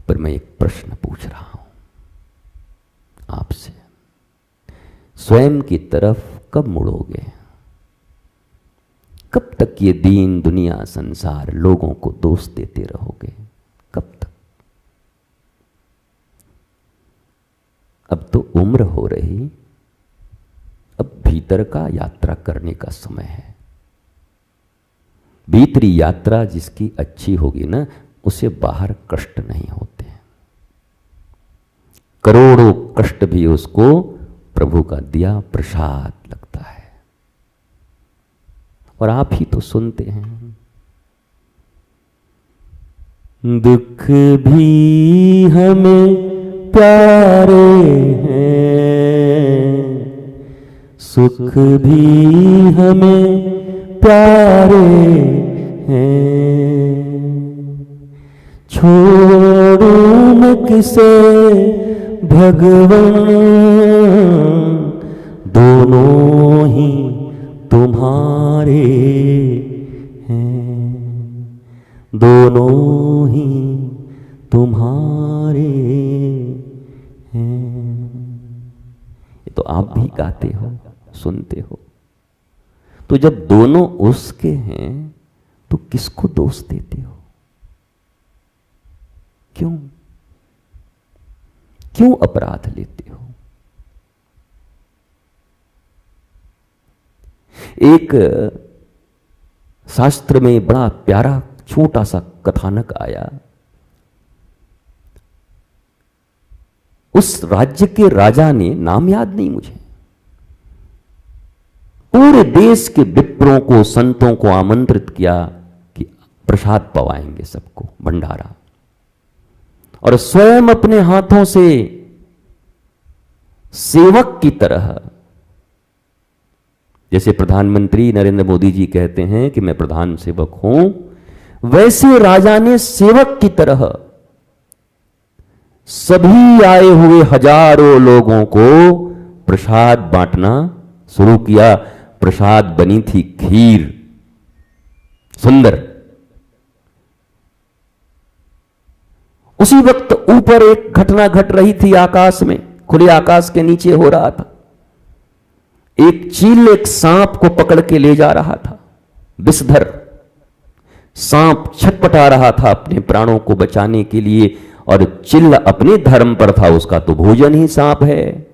पर मैं एक प्रश्न पूछ रहा हूं आपसे, स्वयं की तरफ कब मुड़ोगे? कब तक ये दीन दुनिया संसार लोगों को दोष देते रहोगे? कब तक? अब तो उम्र हो रही, अब भीतर का यात्रा करने का समय है। भीतरी यात्रा जिसकी अच्छी होगी ना, उसे बाहर कष्ट नहीं होते। करोड़ों कष्ट भी उसको प्रभु का दिया प्रसाद लगता है। और आप ही तो सुनते हैं, दुख भी हमें प्यारे हैं, सुख भी हमें प्यारे हैं, छोड़ू न किसे भगवान, दोनों ही तुम्हारे हैं, दोनों ही तुम्हारे हैं। ये तो आप भी गाते हो, सुनते हो। तो जब दोनों उसके हैं तो किसको दोष देते हो? क्यों क्यों अपराध लेते हो? एक शास्त्र में बड़ा प्यारा छोटा सा कथानक आया। उस राज्य के राजा ने, नाम याद नहीं मुझे, पूरे देश के विप्रों को, संतों को आमंत्रित किया कि प्रसाद पवाएंगे सबको, भंडारा, और स्वयं अपने हाथों से सेवक की तरह, जैसे प्रधानमंत्री नरेंद्र मोदी जी कहते हैं कि मैं प्रधान सेवक हूं, वैसे राजा ने सेवक की तरह सभी आए हुए हजारों लोगों को प्रसाद बांटना शुरू किया। प्रसाद बनी थी खीर, सुंदर। उसी वक्त ऊपर एक घटना घट रही थी, आकाश में, खुले आकाश के नीचे हो रहा था। एक चील एक सांप को पकड़ के ले जा रहा था, विषधर सांप छटपटा रहा था अपने प्राणों को बचाने के लिए, और चिल्ल अपने धर्म पर था, उसका तो भोजन ही सांप है।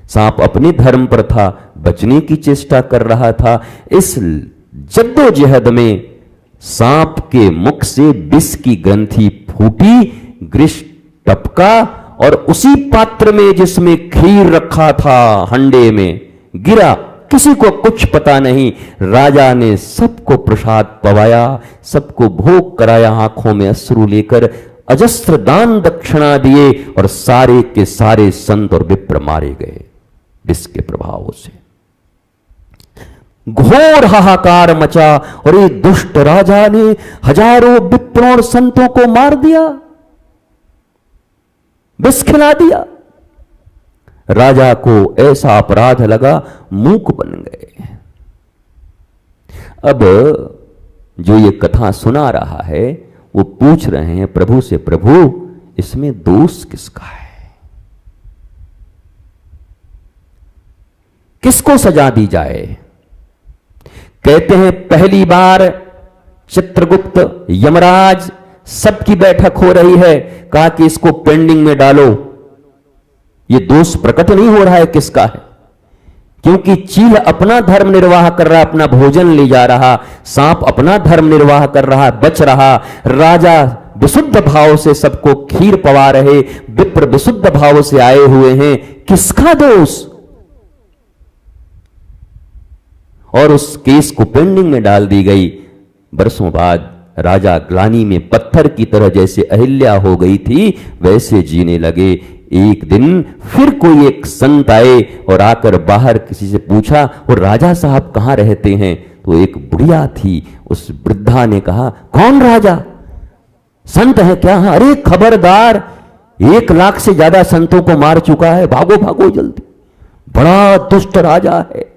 सांप अपने धर्म पर था, बचने की चेष्टा कर रहा था। इस जद्दोजहद में सांप के मुख से विष की ग्रंथि फूटी, ग्रीष्म टपका, और उसी पात्र में जिसमें खीर रखा था, हंडे में गिरा। किसी को कुछ पता नहीं। राजा ने सबको प्रसाद पवाया, सबको भोग कराया, आंखों में अश्रु लेकर अजस्त्र दान दक्षिणा दिए, और सारे के सारे संत और विप्र मारे गए विष के प्रभाव से। घोर हाहाकार मचा, और ये दुष्ट राजा ने हजारों विप्रों और संतों को मार दिया, विष खिला दिया। राजा को ऐसा अपराध लगा, मूक बन गए। अब जो ये कथा सुना रहा है वो पूछ रहे हैं प्रभु से, प्रभु इसमें दोष किसका है? किसको सजा दी जाए? कहते हैं पहली बार चित्रगुप्त, यमराज, सबकी बैठक हो रही है। कहा कि इसको पेंडिंग में डालो। ये दोष प्रकट नहीं हो रहा है किसका है, क्योंकि चील अपना धर्म निर्वाह कर रहा, अपना भोजन ले जा रहा, सांप अपना धर्म निर्वाह कर रहा, बच रहा, राजा विशुद्ध भाव से सबको खीर पवा रहे, विप्र विशुद्ध भाव से आए हुए हैं। किसका दोष? और उस केस को पेंडिंग में डाल दी गई। बरसों बाद राजा ग्लानि में पत्थर की तरह जैसे अहिल्या हो गई थी, वैसे जीने लगे। एक दिन फिर कोई एक संत आए और आकर बाहर किसी से पूछा, वो राजा साहब कहां रहते हैं? तो एक बुढ़िया थी, उस वृद्धा ने कहा, कौन राजा? संत है क्या? हाँ। अरे खबरदार, 1 लाख से ज्यादा संतों को मार चुका है, भागो भागो जल्दी, बड़ा दुष्ट राजा है।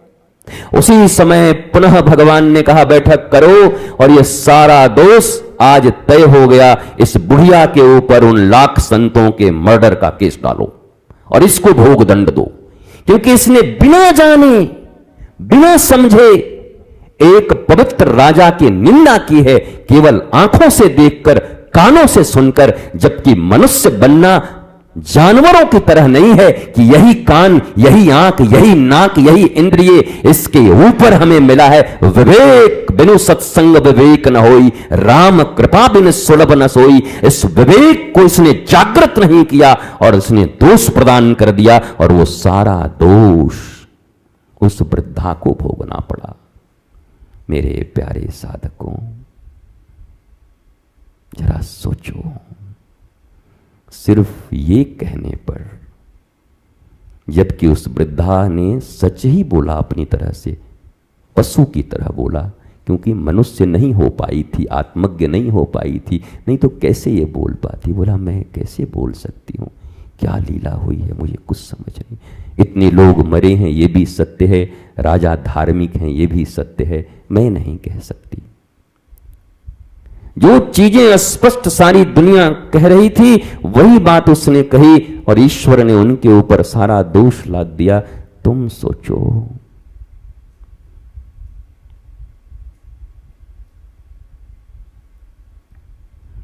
उसी समय पुनः भगवान ने कहा बैठक करो, और यह सारा दोष आज तय हो गया, इस बुढ़िया के ऊपर उन लाख संतों के मर्डर का केस डालो और इसको भोग दंड दो, क्योंकि इसने बिना जाने बिना समझे एक पवित्र राजा की निंदा की है, केवल आंखों से देखकर, कानों से सुनकर। जबकि मनुष्य बनना जानवरों की तरह नहीं है कि यही कान, यही आंख, यही नाक, यही इंद्रिय, इसके ऊपर हमें मिला है विवेक। बिनु सत्संग विवेक न होई, राम कृपा बिन सुलभ न सोई। इस विवेक को इसने जागृत नहीं किया और इसने दोष प्रदान कर दिया, और वो सारा दोष उस वृद्धा को भोगना पड़ा। मेरे प्यारे साधकों, जरा सोचो, सिर्फ ये कहने पर, जबकि उस वृद्धा ने सच ही बोला, अपनी तरह से पशु की तरह बोला, क्योंकि मनुष्य नहीं हो पाई थी, आत्मज्ञ नहीं हो पाई थी, नहीं तो कैसे ये बोल पाती। बोला मैं कैसे बोल सकती हूँ, क्या लीला हुई है, मुझे कुछ समझ नहीं। इतने लोग मरे हैं ये भी सत्य है, राजा धार्मिक हैं ये भी सत्य है, मैं नहीं कह सकती। जो चीजें स्पष्ट सारी दुनिया कह रही थी वही बात उसने कही, और ईश्वर ने उनके ऊपर सारा दोष लाद दिया। तुम सोचो,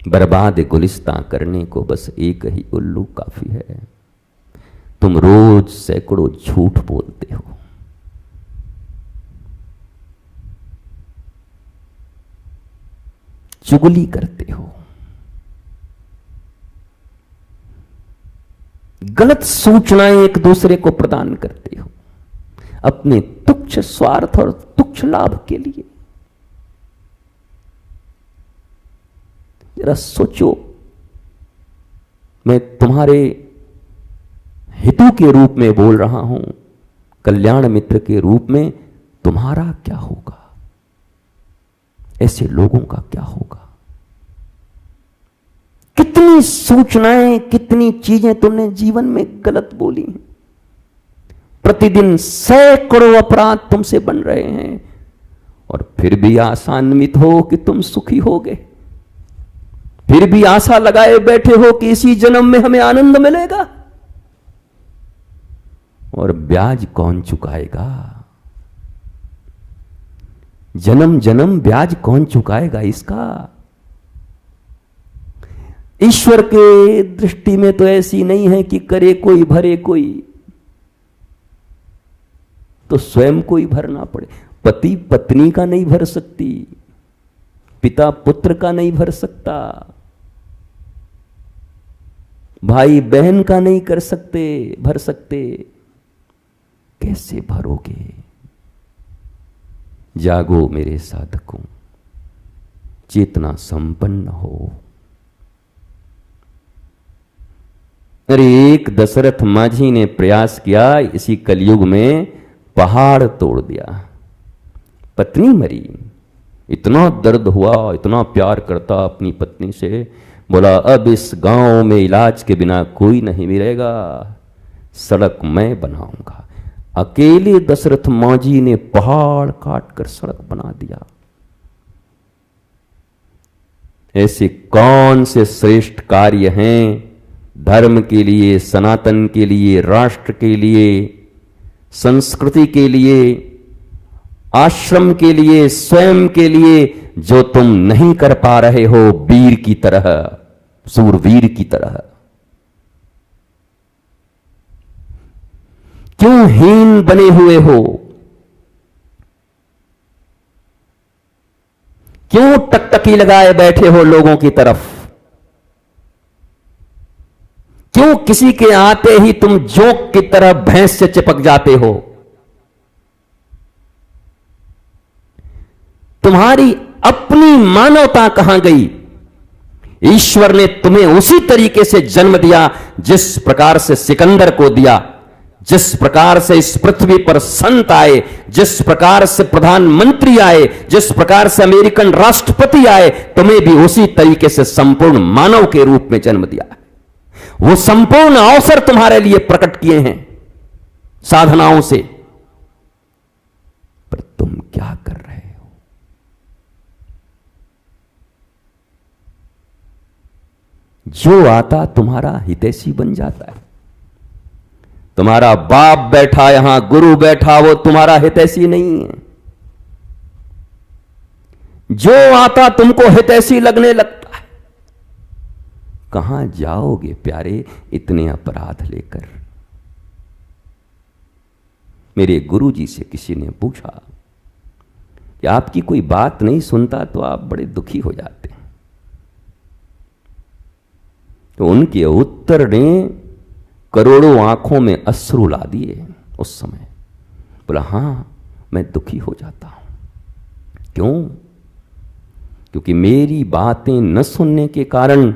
बर्बाद गुलिस्ता करने को बस एक ही उल्लू काफी है। तुम रोज सैकड़ों झूठ बोलते हो, चुगली करते हो, गलत सूचनाएं एक दूसरे को प्रदान करते हो अपने तुच्छ स्वार्थ और तुच्छ लाभ के लिए। जरा सोचो, मैं तुम्हारे हितों के रूप में बोल रहा हूं, कल्याण मित्र के रूप में तुम्हारा क्या होगा, ऐसे लोगों का क्या होगा। कितनी सूचनाएं, कितनी चीजें तुमने जीवन में गलत बोली हैं। प्रतिदिन सैकड़ों अपराध तुमसे बन रहे हैं, और फिर भी आशान्वित हो कि तुम सुखी होगे, फिर भी आशा लगाए बैठे हो कि इसी जन्म में हमें आनंद मिलेगा। और ब्याज कौन चुकाएगा? जन्म जन्म ब्याज कौन चुकाएगा इसका? ईश्वर के दृष्टि में तो ऐसी नहीं है कि करे कोई भरे कोई, तो स्वयं कोई भरना पड़े। पति पत्नी का नहीं भर सकती, पिता पुत्र का नहीं भर सकता, भाई बहन का नहीं भर सकते। कैसे भरोगे? जागो मेरे साधकों, चेतना संपन्न हो। अरे एक दशरथ माझी ने प्रयास किया, इसी कलयुग में पहाड़ तोड़ दिया। पत्नी मरी, इतना दर्द हुआ, इतना प्यार करता अपनी पत्नी से, बोला अब इस गांव में इलाज के बिना कोई नहीं मिलेगा, सड़क मैं बनाऊंगा। अकेले दशरथ माझी ने पहाड़ काट कर सड़क बना दिया। ऐसे कौन से श्रेष्ठ कार्य हैं धर्म के लिए, सनातन के लिए, राष्ट्र के लिए, संस्कृति के लिए, आश्रम के लिए, स्वयं के लिए, जो तुम नहीं कर पा रहे हो वीर की तरह, सूरवीर की तरह। क्यों हीन बने हुए हो? क्यों टकटकी लगाए बैठे हो लोगों की तरफ? क्यों किसी के आते ही तुम जोंक की तरह भैंस से चिपक जाते हो? तुम्हारी अपनी मानवता कहां गई? ईश्वर ने तुम्हें उसी तरीके से जन्म दिया जिस प्रकार से सिकंदर को दिया, जिस प्रकार से इस पृथ्वी पर संत आए, जिस प्रकार से प्रधानमंत्री आए, जिस प्रकार से अमेरिकन राष्ट्रपति आए, तुम्हें भी उसी तरीके से संपूर्ण मानव के रूप में जन्म दिया। वो संपूर्ण अवसर तुम्हारे लिए प्रकट किए हैं साधनाओं से, पर तुम क्या कर रहे हो? जो आता तुम्हारा हितैषी बन जाता है। तुम्हारा बाप बैठा यहां, गुरु बैठा, वो तुम्हारा हितैषी नहीं है। जो आता तुमको हितैषी लगने लगता है। कहां जाओगे प्यारे इतने अपराध लेकर? मेरे गुरुजी से किसी ने पूछा कि आपकी कोई बात नहीं सुनता तो आप बड़े दुखी हो जाते हैं। तो उनके उत्तर ने करोड़ों आंखों में अश्रु ला दिए उस समय। बोला, हां मैं दुखी हो जाता हूं। क्यों? क्योंकि मेरी बातें न सुनने के कारण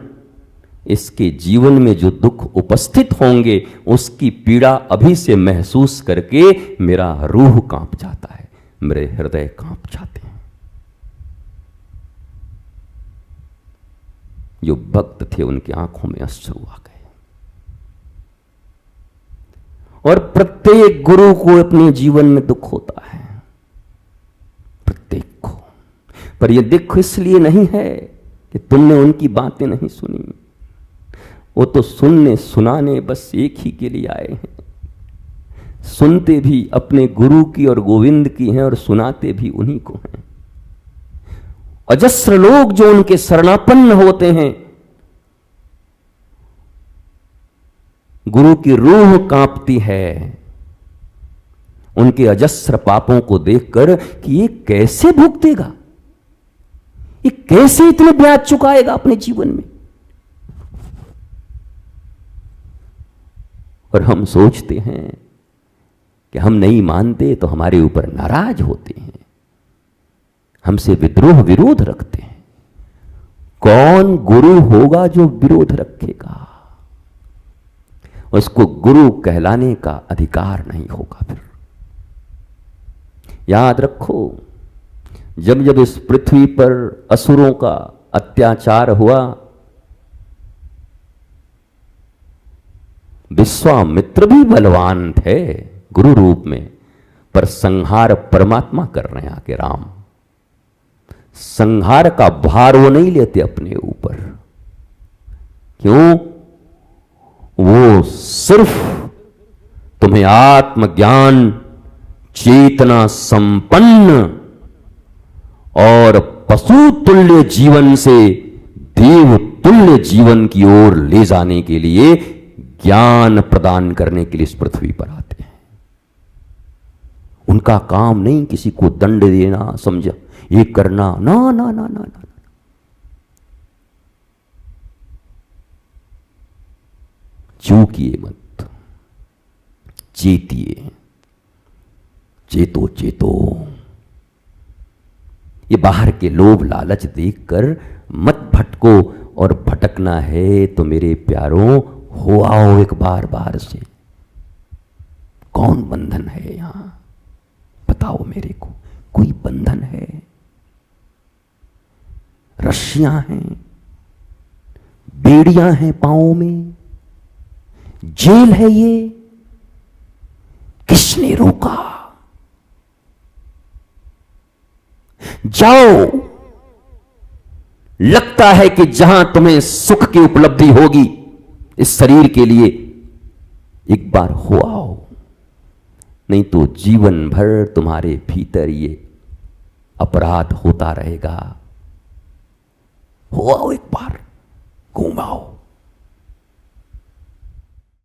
इसके जीवन में जो दुख उपस्थित होंगे उसकी पीड़ा अभी से महसूस करके मेरा रूह कांप जाता है, मेरे हृदय कांप जाते हैं। जो भक्त थे उनकी आंखों में अश्रु आ गए। और प्रत्येक गुरु को अपने जीवन में दुख होता है, प्रत्येक को। पर यह दुख इसलिए नहीं है कि तुमने उनकी बातें नहीं सुनी। वो तो सुनने सुनाने बस एक ही के लिए आए हैं। सुनते भी अपने गुरु की और गोविंद की हैं और सुनाते भी उन्हीं को हैं। अजस्र लोग जो उनके शरणापन्न होते हैं, गुरु की रूह कांपती है उनके अजस्र पापों को देखकर कि ये कैसे भुगतेगा, ये कैसे इतने ब्याज चुकाएगा अपने जीवन में। और हम सोचते हैं कि हम नहीं मानते तो हमारे ऊपर नाराज होते हैं, हमसे विद्रोह विरोध रखते हैं। कौन गुरु होगा जो विरोध रखेगा? उसको गुरु कहलाने का अधिकार नहीं होगा। फिर याद रखो, जब जब इस पृथ्वी पर असुरों का अत्याचार हुआ, विश्वामित्र भी बलवान थे गुरु रूप में, पर संहार परमात्मा कर रहे हैं आके राम। संहार का भार वो नहीं लेते अपने ऊपर। क्यों? वो सिर्फ तुम्हें आत्मज्ञान, चेतना संपन्न और पशु तुल्य जीवन से देव तुल्य जीवन की ओर ले जाने के लिए, ज्ञान प्रदान करने के लिए इस पृथ्वी पर आते हैं। उनका काम नहीं किसी को दंड देना, समझा, ये करना, ना ना ना ना ना। चूकिए मत, चेतिए, चेतो चेतो। ये बाहर के लोभ लालच देखकर मत भटको, और भटकना है तो मेरे प्यारों हो आओ एक बार बार से। कौन बंधन है यहां? बताओ मेरे को, कोई बंधन है? रस्सियां हैं, बेड़ियां हैं पांवों में, जेल है ये? किसने रोका? जाओ। लगता है कि जहां तुम्हें सुख की उपलब्धि होगी इस शरीर के लिए, एक बार हो आओ, नहीं तो जीवन भर तुम्हारे भीतर ये अपराध होता रहेगा। हो आओ एक बार, घूम आओ।